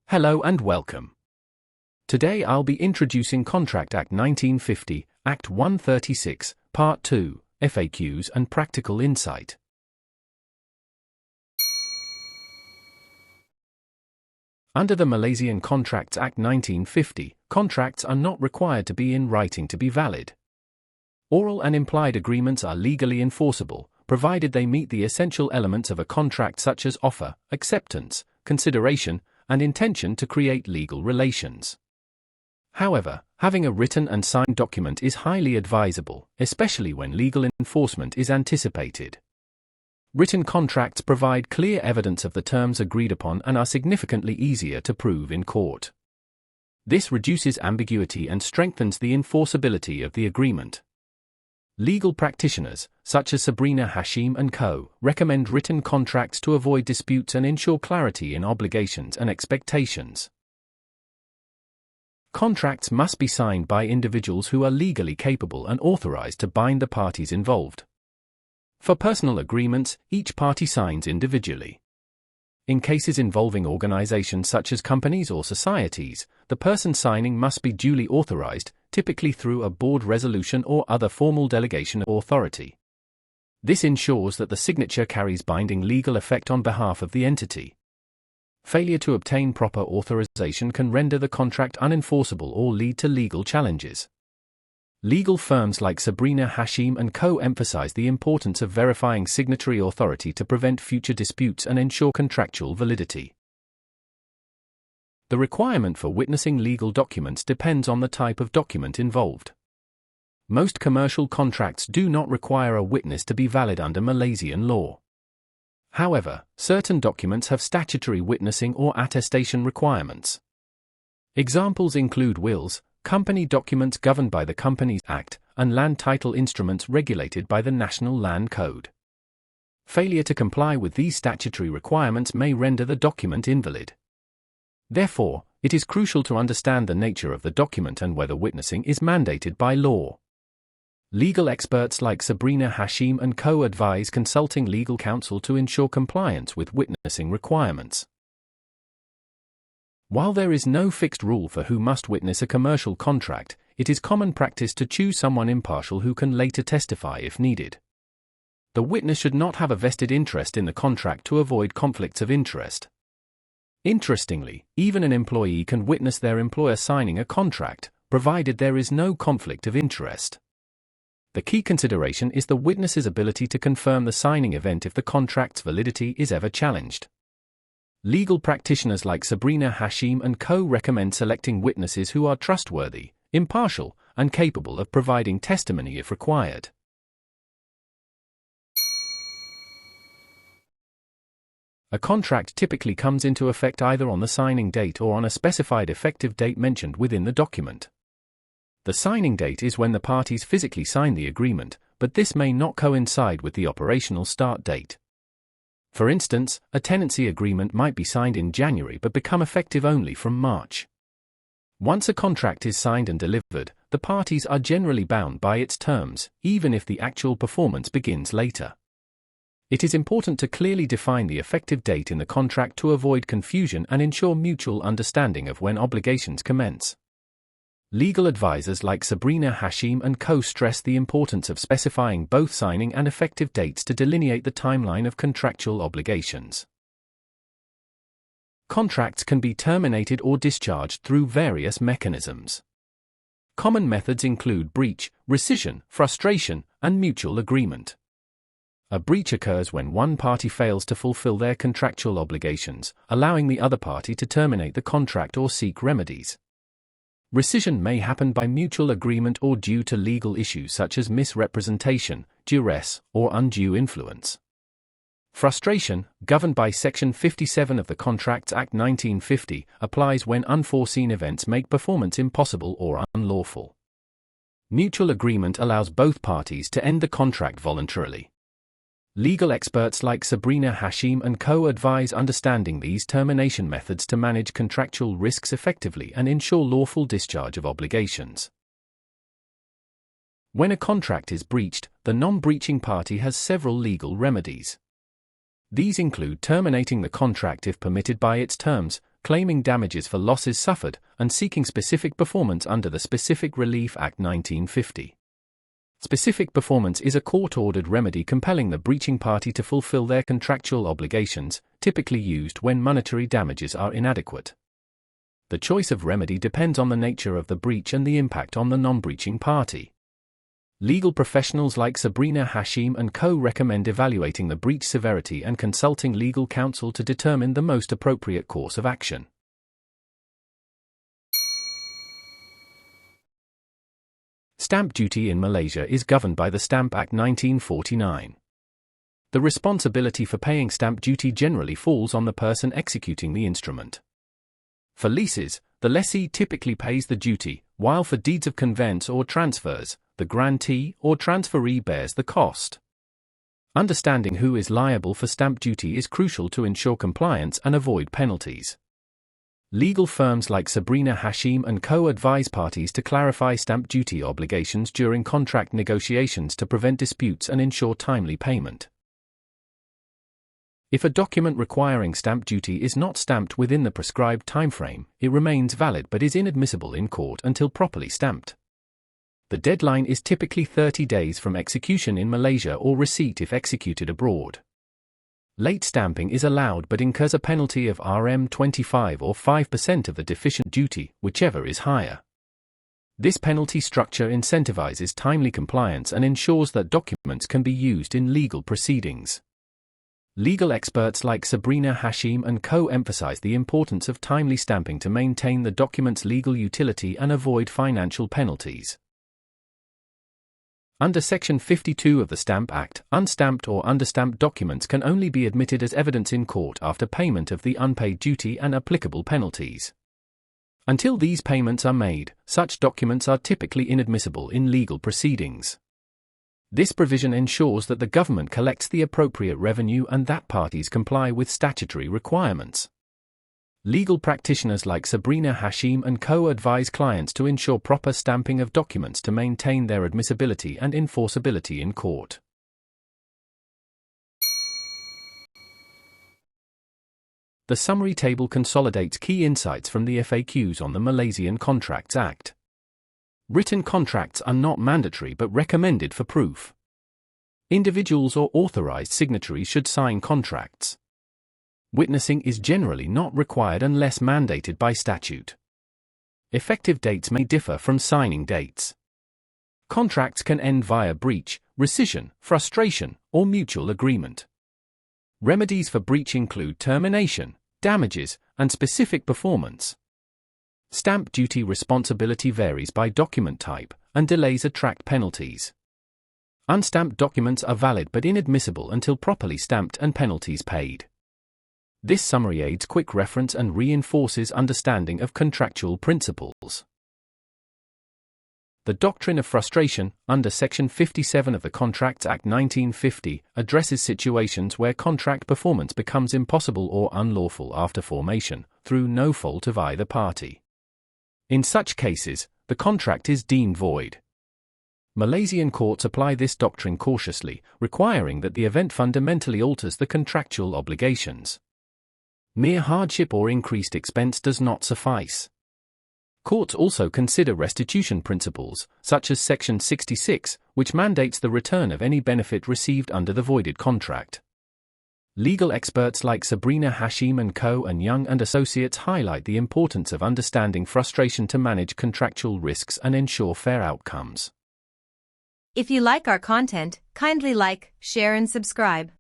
Hello and welcome. Today I'll be introducing Contract Act 1950, Act 136, Part 2, FAQs and Practical Insight. Under the Malaysian Contracts Act 1950, contracts are not required to be in writing to be valid. Oral and implied agreements are legally enforceable, provided they meet the essential elements of a contract such as offer, acceptance, consideration, and intention to create legal relations. However, having a written and signed document is highly advisable, especially when legal enforcement is anticipated. Written contracts provide clear evidence of the terms agreed upon and are significantly easier to prove in court. This reduces ambiguity and strengthens the enforceability of the agreement. Legal practitioners, such as Sabrina Hashim & Co., recommend written contracts to avoid disputes and ensure clarity in obligations and expectations. Contracts must be signed by individuals who are legally capable and authorized to bind the parties involved. For personal agreements, each party signs individually. In cases involving organizations such as companies or societies, the person signing must be duly authorized, typically through a board resolution or other formal delegation of authority. This ensures that the signature carries binding legal effect on behalf of the entity. Failure to obtain proper authorization can render the contract unenforceable or lead to legal challenges. Legal firms like Sabrina Hashim & Co. emphasize the importance of verifying signatory authority to prevent future disputes and ensure contractual validity. The requirement for witnessing legal documents depends on the type of document involved. Most commercial contracts do not require a witness to be valid under Malaysian law. However, certain documents have statutory witnessing or attestation requirements. Examples include wills, company documents governed by the Companies Act, and land title instruments regulated by the National Land Code. Failure to comply with these statutory requirements may render the document invalid. Therefore, it is crucial to understand the nature of the document and whether witnessing is mandated by law. Legal experts like Sabrina Hashim & Co. advise consulting legal counsel to ensure compliance with witnessing requirements. While there is no fixed rule for who must witness a commercial contract, it is common practice to choose someone impartial who can later testify if needed. The witness should not have a vested interest in the contract to avoid conflicts of interest. Interestingly, even an employee can witness their employer signing a contract, provided there is no conflict of interest. The key consideration is the witness's ability to confirm the signing event if the contract's validity is ever challenged. Legal practitioners like Sabrina Hashim & Co. recommend selecting witnesses who are trustworthy, impartial, and capable of providing testimony if required. A contract typically comes into effect either on the signing date or on a specified effective date mentioned within the document. The signing date is when the parties physically sign the agreement, but this may not coincide with the operational start date. For instance, a tenancy agreement might be signed in January but become effective only from March. Once a contract is signed and delivered, the parties are generally bound by its terms, even if the actual performance begins later. It is important to clearly define the effective date in the contract to avoid confusion and ensure mutual understanding of when obligations commence. Legal advisors like Sabrina Hashim & Co. stress the importance of specifying both signing and effective dates to delineate the timeline of contractual obligations. Contracts can be terminated or discharged through various mechanisms. Common methods include breach, rescission, frustration, and mutual agreement. A breach occurs when one party fails to fulfill their contractual obligations, allowing the other party to terminate the contract or seek remedies. Rescission may happen by mutual agreement or due to legal issues such as misrepresentation, duress, or undue influence. Frustration, governed by Section 57 of the Contracts Act 1950, applies when unforeseen events make performance impossible or unlawful. Mutual agreement allows both parties to end the contract voluntarily. Legal experts like Sabrina Hashim & Co. advise understanding these termination methods to manage contractual risks effectively and ensure lawful discharge of obligations. When a contract is breached, the non-breaching party has several legal remedies. These include terminating the contract if permitted by its terms, claiming damages for losses suffered, and seeking specific performance under the Specific Relief Act 1950. Specific performance is a court-ordered remedy compelling the breaching party to fulfill their contractual obligations, typically used when monetary damages are inadequate. The choice of remedy depends on the nature of the breach and the impact on the non-breaching party. Legal professionals like Sabrina Hashim and Co. recommend evaluating the breach severity and consulting legal counsel to determine the most appropriate course of action. Stamp duty in Malaysia is governed by the Stamp Act 1949. The responsibility for paying stamp duty generally falls on the person executing the instrument. For leases, the lessee typically pays the duty, while for deeds of conveyance or transfers, the grantee or transferee bears the cost. Understanding who is liable for stamp duty is crucial to ensure compliance and avoid penalties. Legal firms like Sabrina Hashim and Co. advise parties to clarify stamp duty obligations during contract negotiations to prevent disputes and ensure timely payment. If a document requiring stamp duty is not stamped within the prescribed timeframe, it remains valid but is inadmissible in court until properly stamped. The deadline is typically 30 days from execution in Malaysia or receipt if executed abroad. Late stamping is allowed but incurs a penalty of Rm25 or 5% of the deficient duty, whichever is higher. This penalty structure incentivizes timely compliance and ensures that documents can be used in legal proceedings. Legal experts like Sabrina Hashim and Co. emphasize the importance of timely stamping to maintain the document's legal utility and avoid financial penalties. Under Section 52 of the Stamp Act, unstamped or understamped documents can only be admitted as evidence in court after payment of the unpaid duty and applicable penalties. Until these payments are made, such documents are typically inadmissible in legal proceedings. This provision ensures that the government collects the appropriate revenue and that parties comply with statutory requirements. Legal practitioners like Sabrina Hashim and Co. advise clients to ensure proper stamping of documents to maintain their admissibility and enforceability in court. The summary table consolidates key insights from the FAQs on the Malaysian Contracts Act. Written contracts are not mandatory but recommended for proof. Individuals or authorized signatories should sign contracts. Witnessing is generally not required unless mandated by statute. Effective dates may differ from signing dates. Contracts can end via breach, rescission, frustration, or mutual agreement. Remedies for breach include termination, damages, and specific performance. Stamp duty responsibility varies by document type, and delays attract penalties. Unstamped documents are valid but inadmissible until properly stamped and penalties paid. This summary aids quick reference and reinforces understanding of contractual principles. The doctrine of frustration, under Section 57 of the Contracts Act 1950, addresses situations where contract performance becomes impossible or unlawful after formation, through no fault of either party. In such cases, the contract is deemed void. Malaysian courts apply this doctrine cautiously, requiring that the event fundamentally alters the contractual obligations. Mere hardship or increased expense does not suffice. Courts also consider restitution principles, such as Section 66, which mandates the return of any benefit received under the voided contract. Legal experts like Sabrina Hashim and Co. and Young & Associates highlight the importance of understanding frustration to manage contractual risks and ensure fair outcomes. If you like our content, kindly like, share and subscribe.